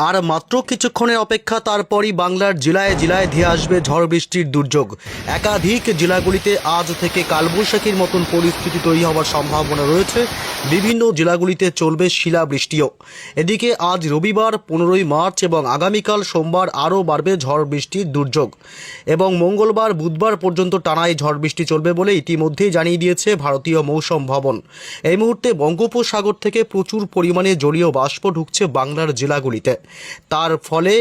আর মাত্র কিছুক্ষণের অপেক্ষা, তারপরই বাংলার জেলায় জেলায় ধেয়ে আসবে ঝড় বৃষ্টির দুর্যোগ। একাধিক জেলাগুলিতে আজ থেকে কালবৈশাখীর মতন পরিস্থিতি তৈরি হওয়ার সম্ভাবনা রয়েছে। বিভিন্ন জেলাগুলিতে চলবে শিলাবৃষ্টিও। এদিকে আজ রবিবার 15ই মার্চ এবং আগামীকাল সোমবার আরও বাড়বে ঝড় বৃষ্টির দুর্যোগ এবং মঙ্গলবার বুধবার পর্যন্ত টানা এই ঝড় বৃষ্টি চলবে বলে ইতিমধ্যেই জানিয়ে দিয়েছে ভারতীয় মৌসুম ভবন। এই মুহূর্তে বঙ্গোপসাগর থেকে প্রচুর পরিমাণে জলীয় বাষ্প ঢুকছে বাংলার জেলাগুলিতে। তার ফলে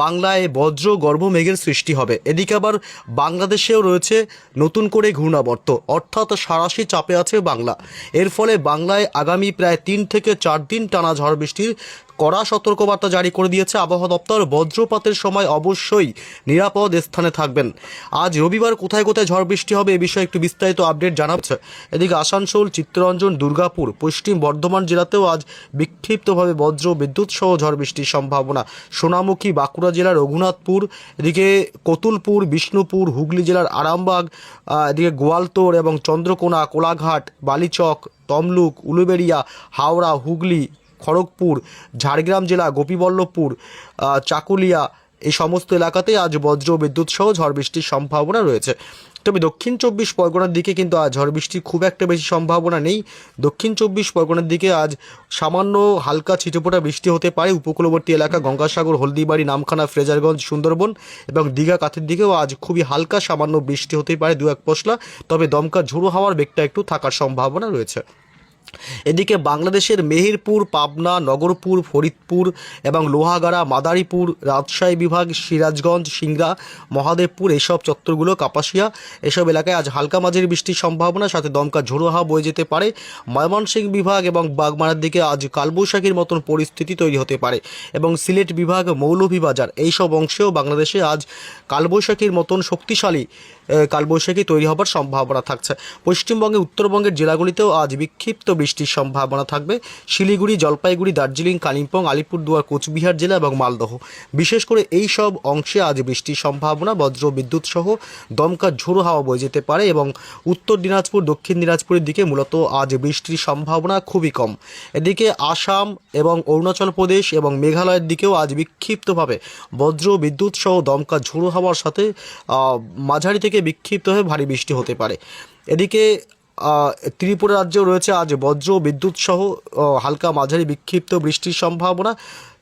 বাংলায় বজ্র গর্ভ মেঘের সৃষ্টি হবে। এদিকে আবার বাংলাদেশেও রয়েছে নতুন করে ঘূর্ণাবর্ত, অর্থাৎ সাঁড়াশি চাপে আছে বাংলা। এর ফলে বাংলায় আগামী প্রায় 3 থেকে 4 দিন টানা ঝড় বৃষ্টির কড়া সতর্কবার্তা জারি করে দিয়েছে আবহাওয়া দপ্তর। বজ্রপাতের সময় অবশ্যই নিরাপদ স্থানে থাকবেন। আজ রবিবার কোথায় কোথায় ঝড় বৃষ্টি হবে এ বিষয়ে একটু বিস্তারিত আপডেট জানাচ্ছে। এদিকে আসানসোল, চিত্তরঞ্জন, দুর্গাপুর, পশ্চিম বর্ধমান জেলাতেও আজ বিক্ষিপ্তভাবে বজ্র বিদ্যুৎ সহ ঝড় বৃষ্টির সম্ভাবনা। সোনামুখী, বাঁকুড়া জেলার রঘুনাথপুর, এদিকে কতুলপুর, বিষ্ণুপুর, হুগলি জেলার আরামবাগ, এদিকে গোয়ালতোড় এবং চন্দ্রকোনা, কোলাঘাট, বালিচক, তমলুক, উলুবেড়িয়া, হাওড়া, হুগলি, খড়গপুর, ঝাড়গ্রাম জেলা, গোপীবল্লভপুর, চাকুলিয়া, এই সমস্ত এলাকাতেই আজ বজ্র বিদ্যুৎ সহ ঝড় বৃষ্টির সম্ভাবনা রয়েছে। তবে দক্ষিণ 24 পরগনার দিকে কিন্তু আজ ঝড় বৃষ্টির খুব একটা বেশি সম্ভাবনা নেই। দক্ষিণ 24 পরগনার দিকে আজ সামান্য হালকা ছিটেফোঁটা বৃষ্টি হতে পারে। উপকূলবর্তী এলাকা গঙ্গাসাগর, হলদিবাড়ি, নামখানা, ফ্রেজারগঞ্জ, সুন্দরবন এবং দীঘা কাঁথের দিকেও আজ খুবই হালকা সামান্য বৃষ্টি হতে পারে, 2-1 পশলা। তবে দমকা ঝোড়ো হাওয়ার বেগটা একটু থাকার সম্ভাবনা রয়েছে। এদিকে বাংলাদেশের মেহেরপুর, পাবনা, নগরপুর, ফরিদপুর এবং লোহাগাড়া, মাদারীপুর, রাজশাহী বিভাগ, সিরাজগঞ্জ, সিংড়া, মহাদেবপুর, এইসব চত্বরগুলো, কাপাসিয়া, এসব এলাকায় আজ হালকা মাঝারি বৃষ্টির সম্ভাবনা, সাথে দমকা ঝোড়ো হাওয়া বয়ে যেতে পারে। ময়মনসিংহ বিভাগ এবং বাগমারার দিকে আজ কালবৈশাখীর মতন পরিস্থিতি তৈরি হতে পারে এবং সিলেট বিভাগ, মৌলভীবাজার, এইসব অংশেও বাংলাদেশে আজ কালবৈশাখীর মতন শক্তিশালী কালবৈশাখী তৈরি হবার সম্ভাবনা থাকছে। পশ্চিমবঙ্গে উত্তরবঙ্গের জেলাগুলিতেও আজ বিক্ষিপ্ত বৃষ্টির সম্ভাবনা থাকবে। শিলিগুড়ি, জলপাইগুড়ি, দার্জিলিং, কালিম্পং, আলিপুরদুয়ার, কোচবিহার জেলা এবং মালদহ, বিশেষ করে এই সব অংশে আজ বৃষ্টির সম্ভাবনা। বজ্র বিদ্যুৎ সহ দমকা ঝোড়ো হাওয়া বয়ে যেতে পারে এবং উত্তর দিনাজপুর, দক্ষিণ দিনাজপুরের দিকে মূলত আজ বৃষ্টির সম্ভাবনা খুবই কম। এদিকে আসাম এবং অরুণাচল প্রদেশ এবং মেঘালয়ের দিকেও আজ বিক্ষিপ্তভাবে বজ্র বিদ্যুৎ সহ দমকা ঝোড়ো হাওয়ার সাথে মাঝারি থেকে বিক্ষিপ্তভাবে ভারী বৃষ্টি হতে পারে। এদিকে ত্রিপুরা রাজ্যেও রয়েছে আজ বজ্র বিদ্যুৎ সহ হালকা মাঝারি বিক্ষিপ্ত বৃষ্টির সম্ভাবনা।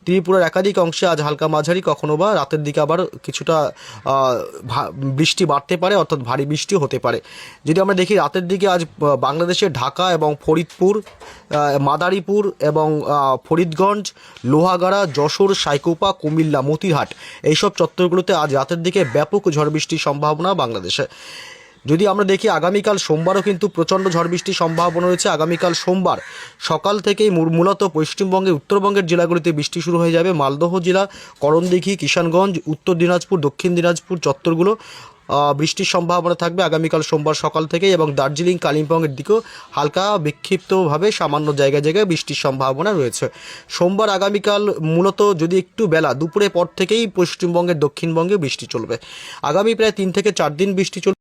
ত্রিপুরার একাধিক অংশে আজ হালকা মাঝারি, কখনো বা রাতের দিকে আবার কিছুটা বৃষ্টি বাড়তে পারে, অর্থাৎ ভারী বৃষ্টি হতে পারে। যদি আমরা দেখি রাতের দিকে আজ বাংলাদেশের ঢাকা এবং ফরিদপুর, মাদারীপুর এবং ফরিদগঞ্জ, লোহাগাড়া, যশোর, সাইকোপা, কুমিল্লা, মতিরহাট, এইসব চত্বরগুলোতে আজ রাতের দিকে ব্যাপক ঝড় বৃষ্টির সম্ভাবনা বাংলাদেশে। যদি আমরা দেখি আগামীকাল সোমবারও কিন্তু প্রচণ্ড ঝড় বৃষ্টির সম্ভাবনা রয়েছে। আগামীকাল সোমবার সকাল থেকেই মূলত পশ্চিমবঙ্গের উত্তরবঙ্গের জেলাগুলিতে বৃষ্টি শুরু হয়ে যাবে। মালদহ জেলা, করণদিঘি, কিষানগঞ্জ, উত্তর দিনাজপুর, দক্ষিণ দিনাজপুর চত্বরগুলো বৃষ্টির সম্ভাবনা থাকবে আগামীকাল সোমবার সকাল থেকে, এবং দার্জিলিং, কালিম্পংয়ের দিকেও হালকা বিক্ষিপ্তভাবে সামান্য জায়গায় জায়গায় বৃষ্টির সম্ভাবনা রয়েছে। সোমবার আগামীকাল মূলত যদি একটু বেলা দুপুরের পর থেকেই পশ্চিমবঙ্গের দক্ষিণবঙ্গে বৃষ্টি চলবে। আগামী প্রায় 3 থেকে 4 দিন বৃষ্টি চলবে।